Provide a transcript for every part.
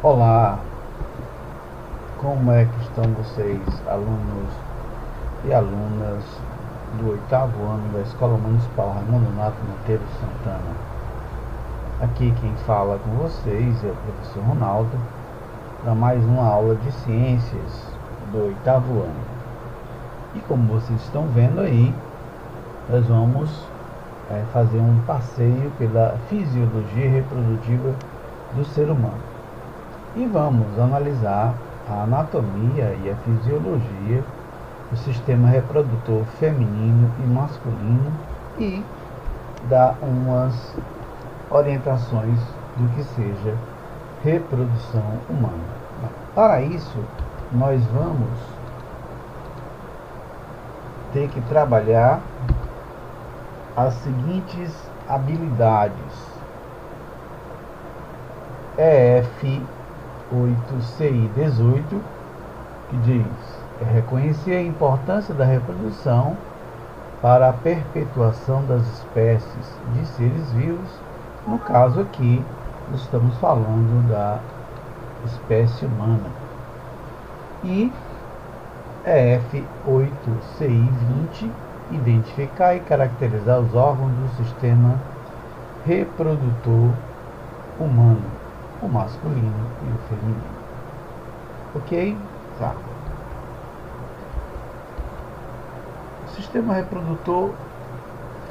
Olá, como é que estão vocês, alunos e alunas do oitavo ano da Escola Municipal Raimundo Nonato Monteiro Santana? Aqui quem fala com vocês é o professor Ronaldo, para mais uma aula de ciências do oitavo ano. E como vocês estão vendo aí, nós vamos fazer um passeio pela fisiologia reprodutiva do ser humano. E vamos analisar a anatomia e a fisiologia do sistema reprodutor feminino e masculino e dar umas orientações do que seja reprodução humana. Para isso, nós vamos ter que trabalhar as seguintes habilidades. EF 8CI18, que diz: reconhecer a importância da reprodução para a perpetuação das espécies de seres vivos. No caso aqui, estamos falando da espécie humana. E EF 8CI20, identificar e caracterizar os órgãos do sistema reprodutor humano, o masculino e o feminino. Ok? Tá. O sistema reprodutor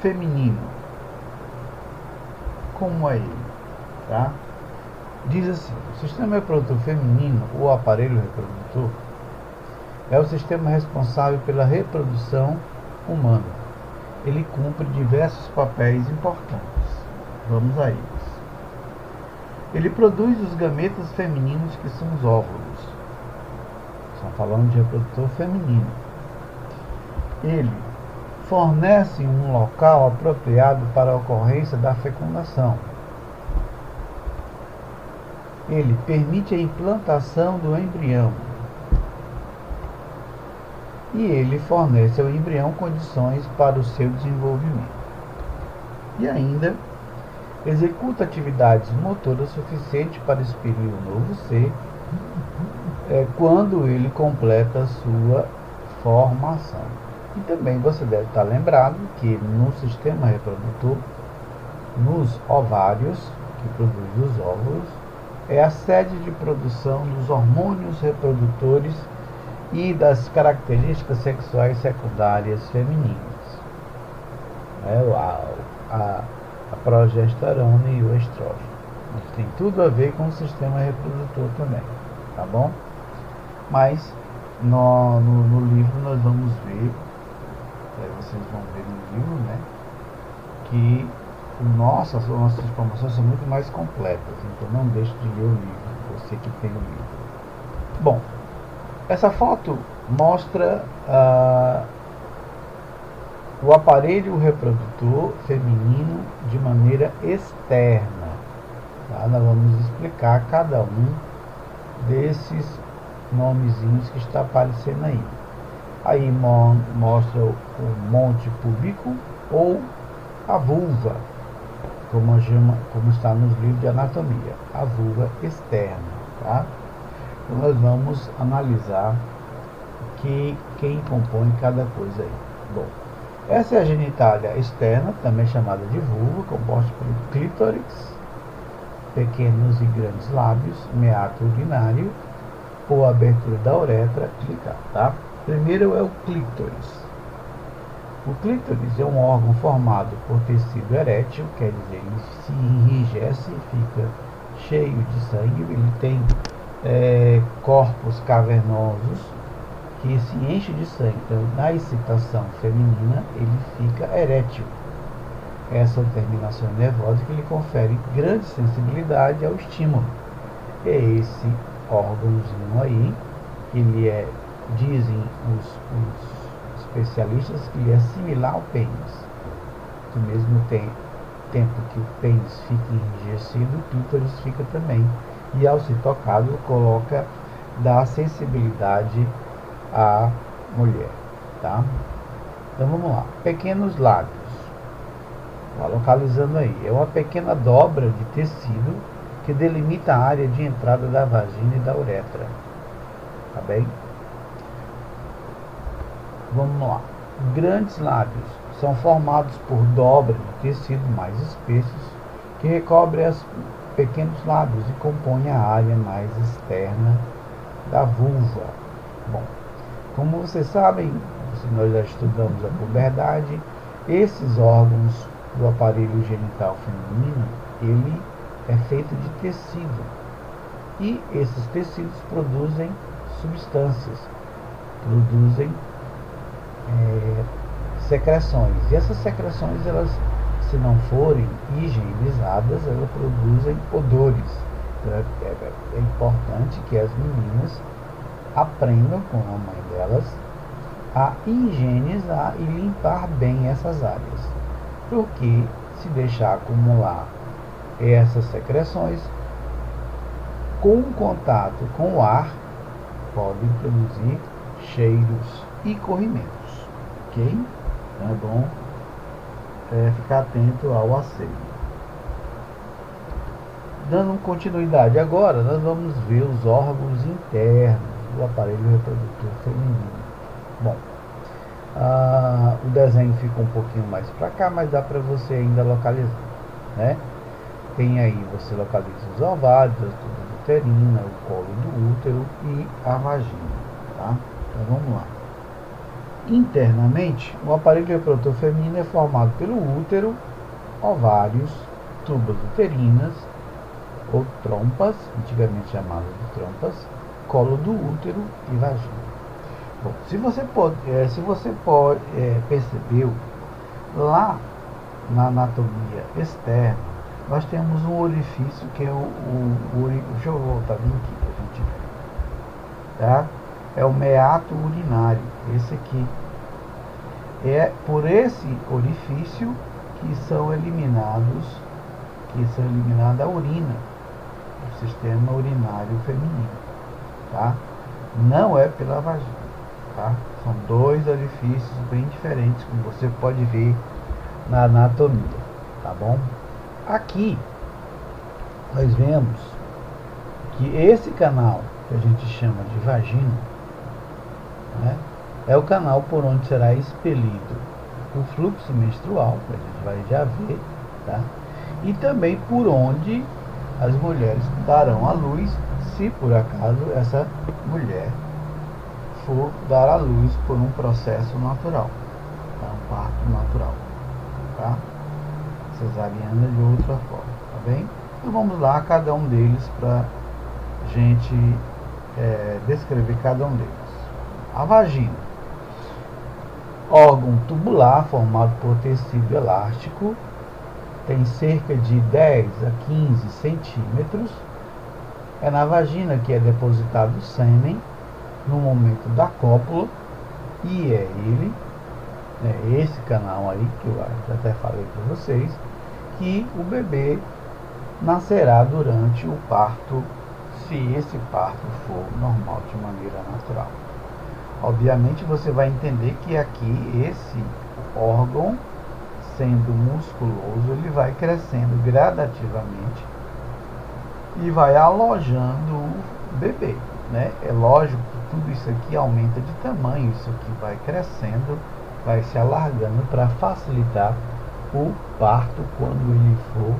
feminino. Como é ele? Tá? Diz assim: o sistema reprodutor feminino, ou aparelho reprodutor, é o sistema responsável pela reprodução humana. Ele cumpre diversos papéis importantes. Vamos a eles. Ele produz os gametas femininos, que são os óvulos. Estamos falando de reprodutor feminino. Ele fornece um local apropriado para a ocorrência da fecundação. Ele permite a implantação do embrião. E ele fornece ao embrião condições para o seu desenvolvimento. E ainda executa atividades motoras suficientes para expelir um novo ser quando ele completa a sua formação. E também você deve estar lembrado que no sistema reprodutor, nos ovários, que produzem os óvulos, é a sede de produção dos hormônios reprodutores e das características sexuais secundárias femininas. A progesterona e o estrógeno. Isso tem tudo a ver com o sistema reprodutor também, tá bom? Mas no livro nós vamos ver, vocês vão ver no livro, né, que nossas informações são muito mais completas, então não deixe de ler o livro, você que tem o livro. Bom, essa foto mostra o aparelho reprodutor feminino de maneira externa. Tá? Nós vamos explicar cada um desses nomezinhos que está aparecendo aí. Aí mostra o monte púbico ou a vulva, como está nos livros de anatomia, a vulva externa. Tá? Então nós vamos analisar quem compõe cada coisa aí. Bom, essa é a genitália externa, também chamada de vulva, composta por clítoris, pequenos e grandes lábios, meato urinário, ou abertura da uretra, clicar, tá? Primeiro é o clítoris. O clítoris é um órgão formado por tecido erétil, quer dizer, ele se enrijece, fica cheio de sangue, ele tem corpos cavernosos que se enche de sangue. Então, na excitação feminina, ele fica erétil. Essa terminação nervosa que lhe confere grande sensibilidade ao estímulo. É esse órgãozinho aí, que ele dizem os especialistas, que ele é similar ao pênis. Do mesmo tempo que o pênis fica enrijecido, o clítoris fica também. E ao ser tocado, dá sensibilidade à mulher, tá? Então vamos lá. Pequenos lábios. Localizando aí. É uma pequena dobra de tecido que delimita a área de entrada da vagina e da uretra. Tá bem? Vamos lá. Grandes lábios são formados por dobra de tecido mais espessos que recobre os pequenos lábios e compõem a área mais externa da vulva. Bom, como vocês sabem, se nós já estudamos a puberdade, esses órgãos do aparelho genital feminino, ele é feito de tecido. E esses tecidos produzem substâncias, produzem secreções. E essas secreções, elas, se não forem higienizadas, elas produzem odores. Então, é importante que as meninas aprendam com a mãe delas a higienizar e limpar bem essas áreas. Porque se deixar acumular essas secreções, com contato com o ar, podem produzir cheiros e corrimentos. Ok? Então é bom ficar atento ao asseio. Dando continuidade agora, nós vamos ver os órgãos internos do aparelho reprodutor feminino. Bom, o desenho fica um pouquinho mais para cá, mas dá para você ainda localizar, né? Tem aí, você localiza os ovários, a tuba uterina, o colo do útero e a vagina, tá? Então vamos lá. Internamente, o aparelho reprodutor feminino é formado pelo útero, ovários, tubas uterinas ou trompas, antigamente chamadas de trompas, colo do útero e vagina. Bom, se você percebeu, lá na anatomia externa, nós temos um orifício que é deixa eu voltar bem aqui para a gente ver, tá? É o meato urinário, esse aqui. É por esse orifício que são eliminada a urina, o sistema urinário feminino, tá? Não é pela vagina, tá? São dois orifícios bem diferentes, como você pode ver na anatomia, tá bom? Aqui nós vemos que esse canal que a gente chama de vagina, né, é o canal por onde será expelido o fluxo menstrual, que a gente vai já ver, tá? E também por onde as mulheres darão à luz, se por acaso essa mulher for dar à luz por um processo natural, tá? Um parto natural, tá? Cesariana de outra forma, tá bem? Então vamos lá, cada um deles, para a gente descrever cada um deles. A vagina, órgão tubular formado por tecido elástico, tem cerca de 10 a 15 centímetros. É na vagina que é depositado o sêmen no momento da cópula, e é ele, esse canal aí, que eu até falei para vocês, que o bebê nascerá durante o parto, se esse parto for normal, de maneira natural. Obviamente você vai entender que aqui esse órgão, sendo musculoso, ele vai crescendo gradativamente e vai alojando o bebê, né? É lógico que tudo isso aqui aumenta de tamanho, isso aqui vai crescendo, vai se alargando para facilitar o parto quando ele for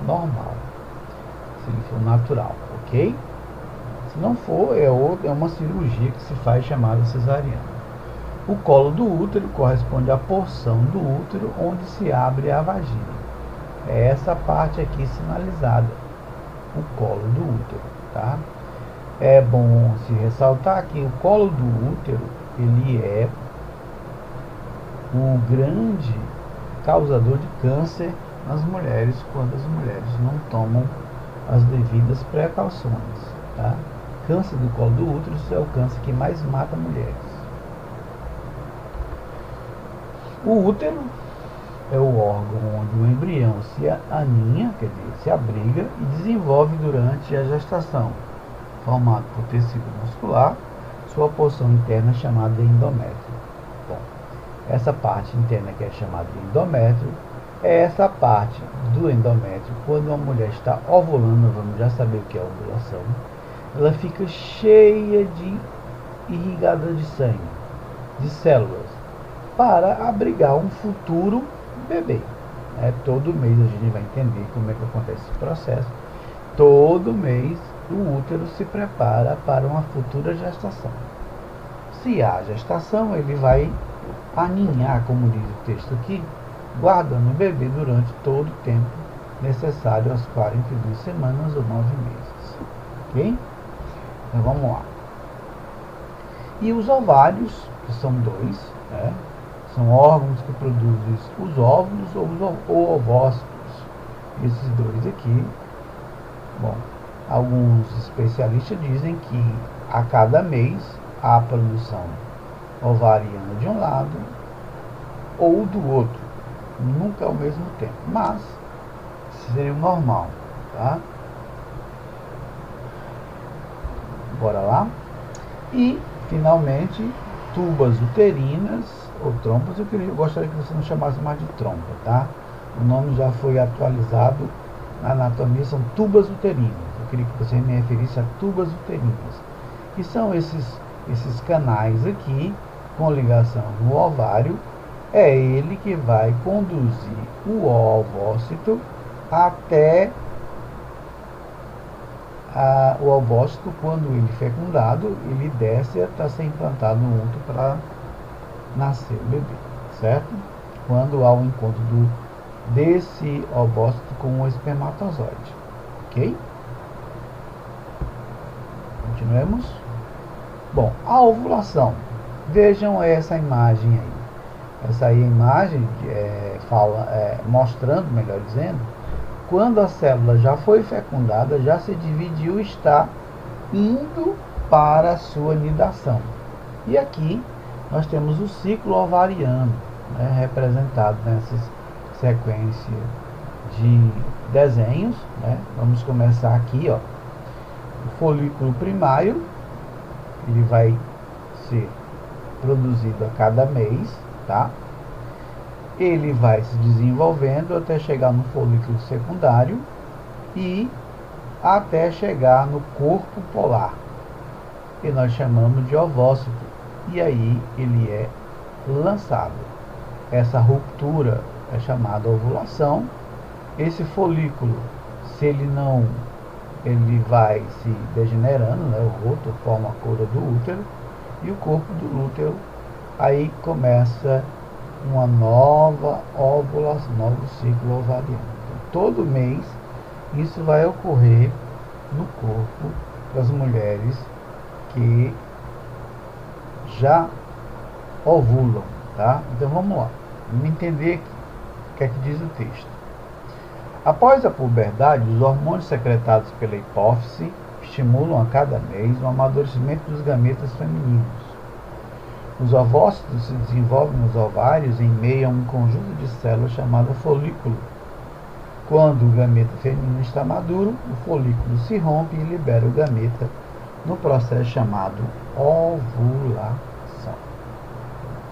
normal, se ele for natural, ok? Se não for, é uma cirurgia que se faz chamada cesariana. O colo do útero corresponde à porção do útero onde se abre a vagina. É essa parte aqui sinalizada, o colo do útero, tá? É bom se ressaltar que o colo do útero, ele é o grande causador de câncer nas mulheres, quando as mulheres não tomam as devidas precauções, tá? Câncer do colo do útero é o câncer que mais mata mulheres. O útero é o órgão onde o embrião se aninha, quer dizer, se abriga e desenvolve durante a gestação, formado por tecido muscular, sua porção interna chamada de endométrio. Bom, essa parte interna que é chamada de endométrio é essa parte do endométrio. Quando a mulher está ovulando, vamos já saber o que é ovulação, ela fica cheia de irrigada de sangue, de células, para abrigar um futuro bebê. Todo mês a gente vai entender como é que acontece esse processo. Todo mês o útero se prepara para uma futura gestação. Se há gestação, ele vai aninhar, como diz o texto aqui, guardando o bebê durante todo o tempo necessário, às 42 semanas ou 9 meses. Ok? Então vamos lá. E os ovários, que são dois, né? São órgãos que produzem os óvulos ou ovócitos. Esses dois aqui. Bom, alguns especialistas dizem que a cada mês há a produção ovariana de um lado ou do outro, nunca ao mesmo tempo, mas seria o normal, tá? Bora lá. E finalmente tubas uterinas ou trompas. Eu gostaria que você não chamasse mais de trompa, tá? O nome já foi atualizado na anatomia, são tubas uterinas. Eu queria que você me referisse a tubas uterinas, que são esses canais aqui com ligação no ovário. É ele que vai conduzir o ovócito até o ovócito. Quando ele é fecundado, ele desce até ser implantado no útero para nascer o bebê, certo? Quando há o encontro desse ovócito com o espermatozoide, ok? Continuemos. Bom, a ovulação. Vejam essa imagem aí. Essa aí é a imagem mostrando, melhor dizendo, quando a célula já foi fecundada, já se dividiu e está indo para a sua nidação. E aqui nós temos o ciclo ovariano, né, representado nessa sequência de desenhos, né? Vamos começar aqui, ó. O folículo primário, ele vai ser produzido a cada mês, tá? Ele vai se desenvolvendo até chegar no folículo secundário e até chegar no corpo polar, que nós chamamos de ovócito, e aí ele é lançado. Essa ruptura é chamada ovulação. Esse folículo, se ele não, ele vai se degenerando, né? O roto forma a coroa do útero, e o corpo do útero, aí começa uma nova ovulação, novo ciclo ovariano. Então, todo mês isso vai ocorrer no corpo das mulheres que já ovulam, tá? Então vamos lá, vamos entender o que é que diz o texto. Após a puberdade, os hormônios secretados pela hipófise estimulam a cada mês o amadurecimento dos gametas femininos. Os ovócitos se desenvolvem nos ovários em meio a um conjunto de células chamado folículo. Quando o gameta feminino está maduro, o folículo se rompe e libera o gameta no processo chamado ovulação.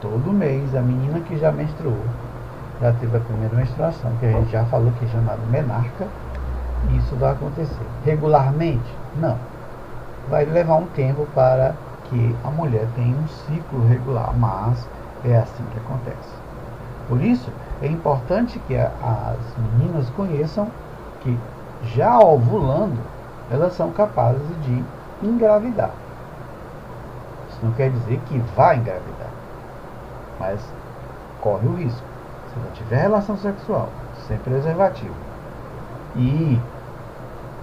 Todo mês, a menina que já menstruou, já teve a primeira menstruação, que a gente já falou que é chamado menarca, e isso vai acontecer. Regularmente? Não. Vai levar um tempo para que a mulher tenha um ciclo regular, mas é assim que acontece. Por isso, é importante que as meninas conheçam que, já ovulando, elas são capazes de engravidar. Isso não quer dizer que vai engravidar, mas corre o risco. Se ela tiver relação sexual sem preservativo e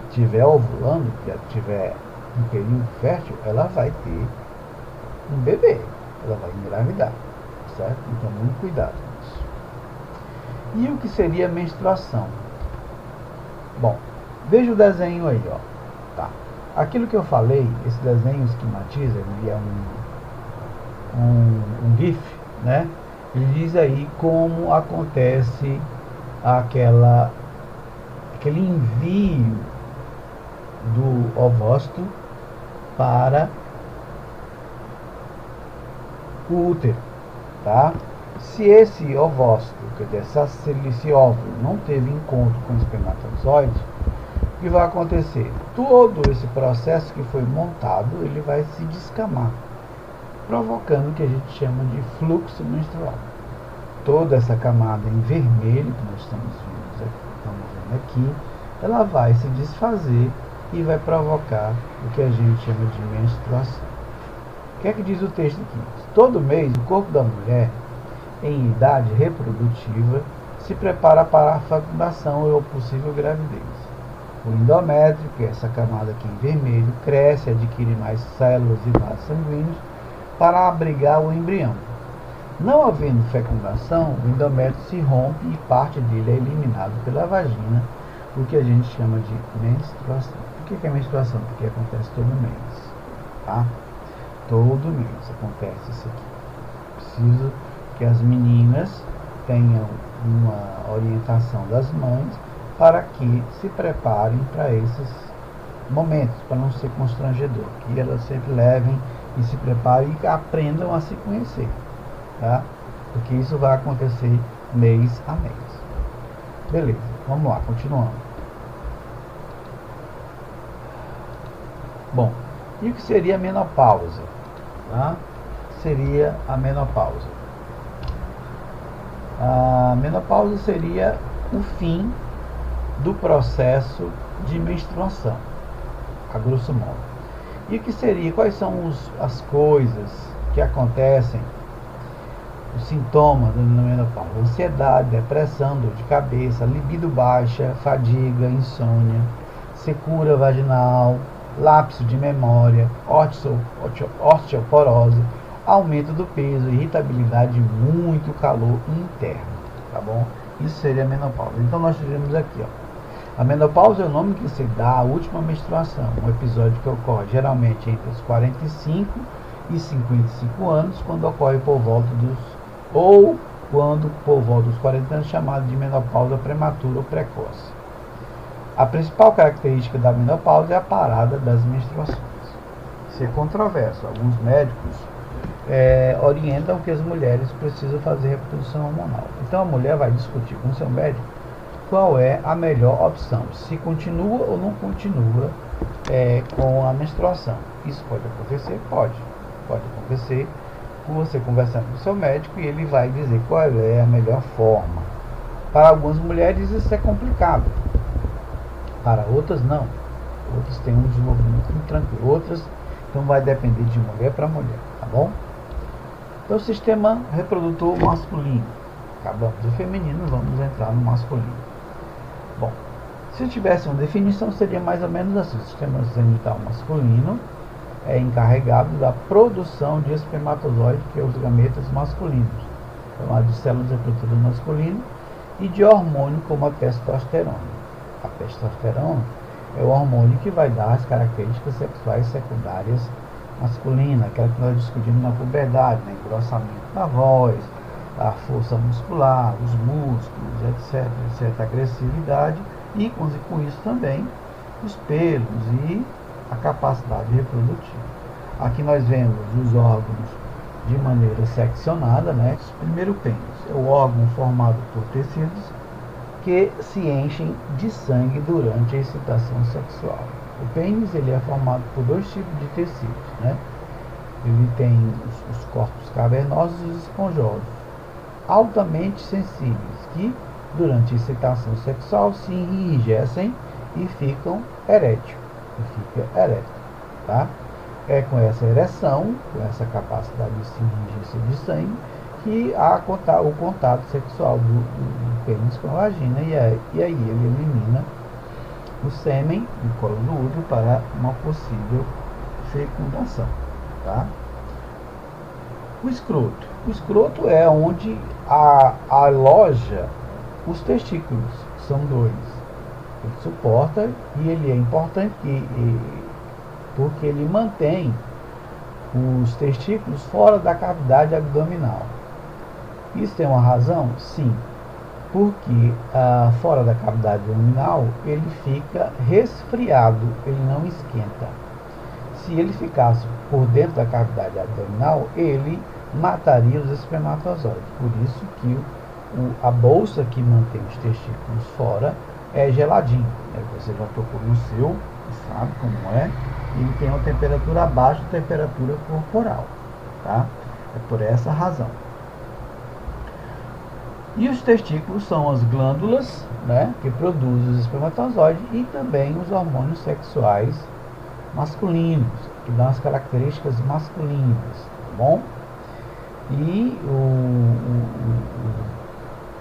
estiver ovulando, que ela tiver um período fértil, ela vai ter um bebê, ela vai engravidar, certo? Então, muito cuidado com isso. E o que seria menstruação? Bom, veja o desenho aí, ó. Tá. Aquilo que eu falei, esse desenho esquematiza, ele é um GIF, né? Ele diz aí como acontece aquele envio do ovócito para o útero, tá? Se esse ovócito, quer dizer, se esse óvulo não teve encontro com o espermatozoide, o que vai acontecer? Todo esse processo que foi montado, ele vai se descamar, provocando o que a gente chama de fluxo menstrual. Toda essa camada em vermelho que nós estamos vendo aqui, ela vai se desfazer e vai provocar o que a gente chama de menstruação. O que é que diz o texto aqui? Todo mês, o corpo da mulher, em idade reprodutiva, se prepara para a fecundação ou possível gravidez. O endométrio, que é essa camada aqui em vermelho, cresce, adquire mais células e vasos sanguíneos para abrigar o embrião. Não havendo fecundação, o endométrio se rompe e parte dele é eliminado pela vagina, o que a gente chama de menstruação. Por que é menstruação? Porque acontece todo mês. Tá? Todo mês acontece isso aqui. Preciso que as meninas tenham uma orientação das mães para que se preparem para esses momentos, para não ser constrangedor. Que elas sempre levem e se preparem e aprendam a se conhecer. Tá? Porque isso vai acontecer mês a mês. Beleza, vamos lá, continuando. Bom, e o que seria a menopausa? Tá? Seria a menopausa. A menopausa seria o fim do processo de menstruação, a grosso modo. E o que seria? Quais são as coisas que acontecem, os sintomas da menopausa? Ansiedade, depressão, dor de cabeça, libido baixa, fadiga, insônia, secura vaginal, lapso de memória, osteoporose, aumento do peso, irritabilidade, muito calor interno, tá bom? Isso seria a menopausa. Então nós tivemos aqui, ó. A menopausa é o nome que se dá à última menstruação, um episódio que ocorre geralmente entre os 45 e 55 anos, quando ocorre por volta dos 40 anos, chamado de menopausa prematura ou precoce. A principal característica da menopausa é a parada das menstruações. Isso é controverso. Alguns médicos orientam que as mulheres precisam fazer reprodução hormonal. Então a mulher vai discutir com o seu médico qual é a melhor opção, se continua ou não continua com a menstruação. Isso pode acontecer? Pode acontecer com você conversando com o seu médico e ele vai dizer qual é a melhor forma. Para algumas mulheres isso é complicado, para outras não. Outras têm um desenvolvimento muito tranquilo, outras então vai depender de mulher para mulher, tá bom? Então, o sistema reprodutor masculino. Acabamos do feminino, vamos entrar no masculino. Bom, se tivesse uma definição, seria mais ou menos assim. O sistema genital masculino é encarregado da produção de espermatozoide, que é os gametas masculinos, chamados de células reprodutoras masculinas, e de hormônio como a testosterona. A testosterona é o hormônio que vai dar as características sexuais secundárias masculinas, aquela que nós discutimos na puberdade, né? Engrossamento da voz, a força muscular, os músculos, etc, a agressividade e com isso também os pelos e a capacidade reprodutiva. Aqui nós vemos os órgãos de maneira seccionada, né? Primeiro, o pênis é o órgão formado por tecidos que se enchem de sangue durante a excitação sexual. O pênis ele é formado por dois tipos de tecidos, né? Ele tem os corpos cavernosos e os esponjosos, altamente sensíveis, que durante a excitação sexual se enrijecem e ficam erétil. Tá? É com essa ereção, com essa capacidade de se enrijecer de sangue, que há o contato sexual do pênis com a vagina, e aí ele elimina o sêmen do colo do útero para uma possível fecundação. Tá? O escroto é onde aloja os testículos, são dois. Ele suporta e ele é importante porque ele mantém os testículos fora da cavidade abdominal. Isso tem uma razão? Sim, porque fora da cavidade abdominal ele fica resfriado, ele não esquenta. Se ele ficasse por dentro da cavidade abdominal, ele mataria os espermatozoides. Por isso que a bolsa que mantém os testículos fora é geladinho. Você já tocou no seu, sabe como é, e ele tem uma temperatura abaixo da temperatura corporal. Tá? É por essa razão. E os testículos são as glândulas, né, que produzem os espermatozoides e também os hormônios sexuais masculinos, que dão as características masculinas, tá bom? E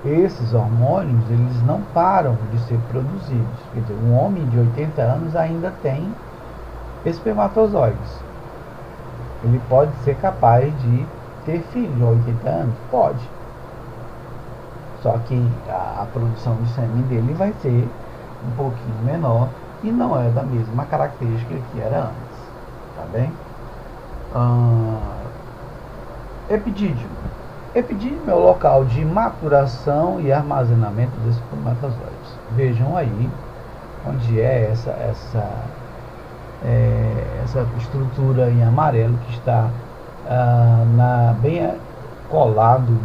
esses hormônios, eles não param de ser produzidos. Quer dizer, um homem de 80 anos ainda tem espermatozoides. Ele pode ser capaz de ter filhos aos 80 anos? Pode. Só que a produção de sêmen dele vai ser um pouquinho menor e não é da mesma característica que era antes. Tá bem? Epidídimo. Epidídimo é o local de maturação e armazenamento dos espermatozoides. Vejam aí onde é essa estrutura em amarelo que está bem colado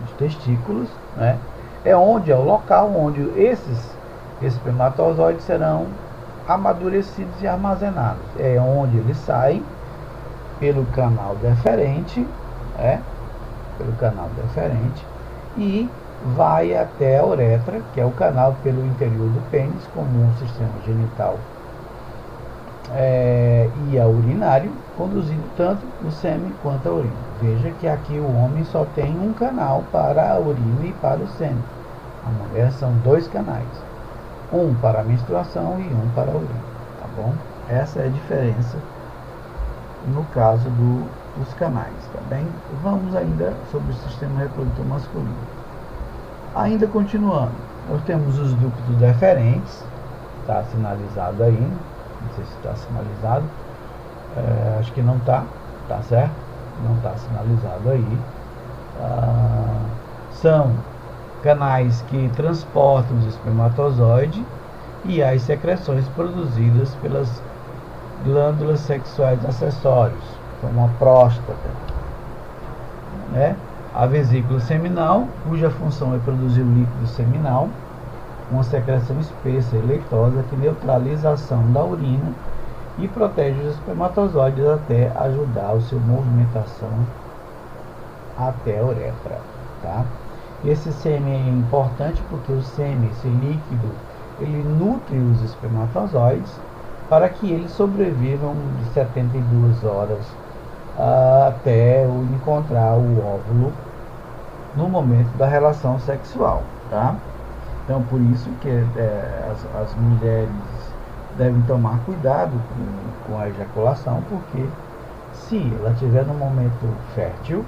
nos testículos, né? É o local onde esses espermatozoides serão amadurecidos e armazenados. É onde eles saem pelo canal deferente, e vai até a uretra, que é o canal pelo interior do pênis, como um sistema genital e a urinário, conduzindo tanto o sêmen quanto a urina. Veja que aqui o homem só tem um canal para a urina e para o sêmen. A mulher são dois canais, um para a menstruação e um para a urina, tá bom? Essa é a diferença no caso dos canais, tá bem? Vamos ainda sobre o sistema reprodutor masculino. Ainda continuando, nós temos os ductos deferentes, está sinalizado aí, não sei se está sinalizado, acho que não está, tá certo? Não está sinalizado aí. São canais que transportam os espermatozoides e as secreções produzidas pelas glândulas sexuais acessórias, como a próstata, né? A vesícula seminal, cuja função é produzir o líquido seminal, uma secreção espessa e leitosa que neutraliza a ação da urina e protege os espermatozoides até ajudar a sua movimentação até a uretra, tá? Esse sêmen é importante porque o sêmen, esse líquido, ele nutre os espermatozoides para que eles sobrevivam de 72 horas até encontrar o óvulo no momento da relação sexual, tá? Então, por isso que as mulheres devem tomar cuidado com a ejaculação, porque se ela estiver no momento fértil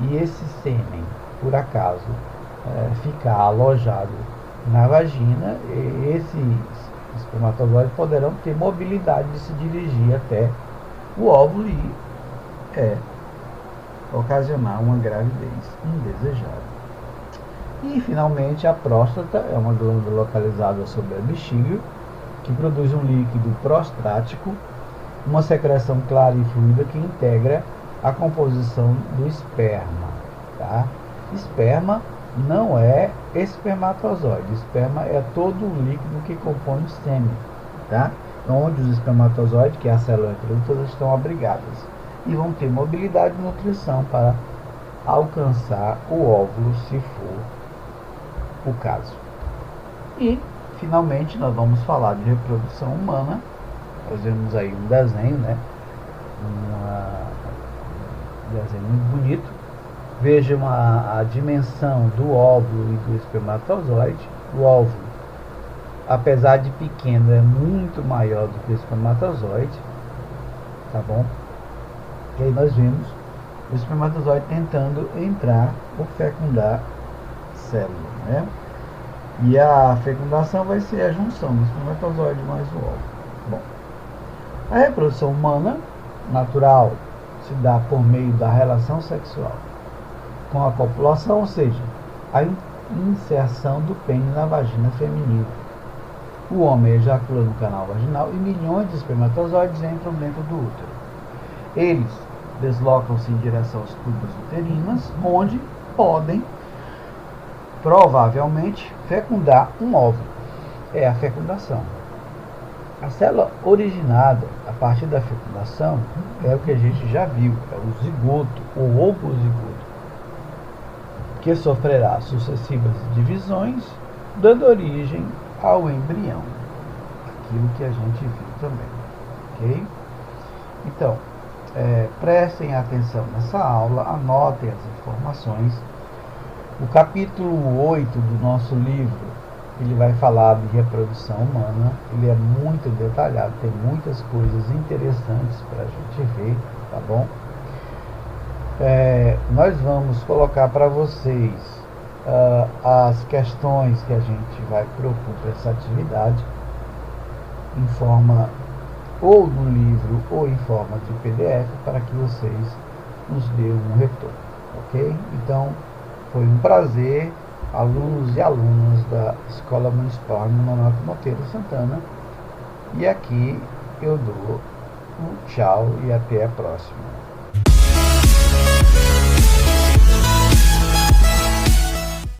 e esse sêmen, por acaso, ficar alojado na vagina, esses espermatozoides poderão ter mobilidade de se dirigir até o óvulo e ocasionar uma gravidez indesejada. E, finalmente, a próstata é uma glândula localizada sobre a bexiga, que produz um líquido prostático, uma secreção clara e fluida que integra a composição do esperma. Tá? Esperma não é espermatozoide. Esperma é todo o líquido que compõe o sêmen. Tá? Onde os espermatozoides, que é a célula reprodutora, estão abrigadas. E vão ter mobilidade e nutrição para alcançar o óvulo, se for o caso. E, finalmente, nós vamos falar de reprodução humana. Fazemos aí um desenho, né? Um desenho muito bonito. Vejam a dimensão do óvulo e do espermatozoide. O óvulo, apesar de pequeno, é muito maior do que o espermatozoide, tá bom? E aí nós vemos o espermatozoide tentando entrar ou fecundar célula, né? E a fecundação vai ser a junção do espermatozoide mais o óvulo. Bom, a reprodução humana natural se dá por meio da relação sexual com a copulação, ou seja, a inserção do pênis na vagina feminina. O homem ejacula no canal vaginal e milhões de espermatozoides entram dentro do útero. Eles deslocam-se em direção às tubas uterinas, onde podem, provavelmente, fecundar um óvulo. É a fecundação. A célula originada a partir da fecundação é o que a gente já viu, é o zigoto, o ovozigoto, que sofrerá sucessivas divisões, dando origem ao embrião, aquilo que a gente viu também, ok? Então, prestem atenção nessa aula, anotem as informações. O capítulo 8 do nosso livro, ele vai falar de reprodução humana, ele é muito detalhado, tem muitas coisas interessantes para a gente ver, tá bom? Nós vamos colocar para vocês as questões que a gente vai propor para essa atividade em forma ou no livro ou em forma de PDF para que vocês nos dêem um retorno, ok? Então, foi um prazer, alunos e alunas da Escola Municipal Manuel Monteiro Santana, e aqui eu dou um tchau e até a próxima.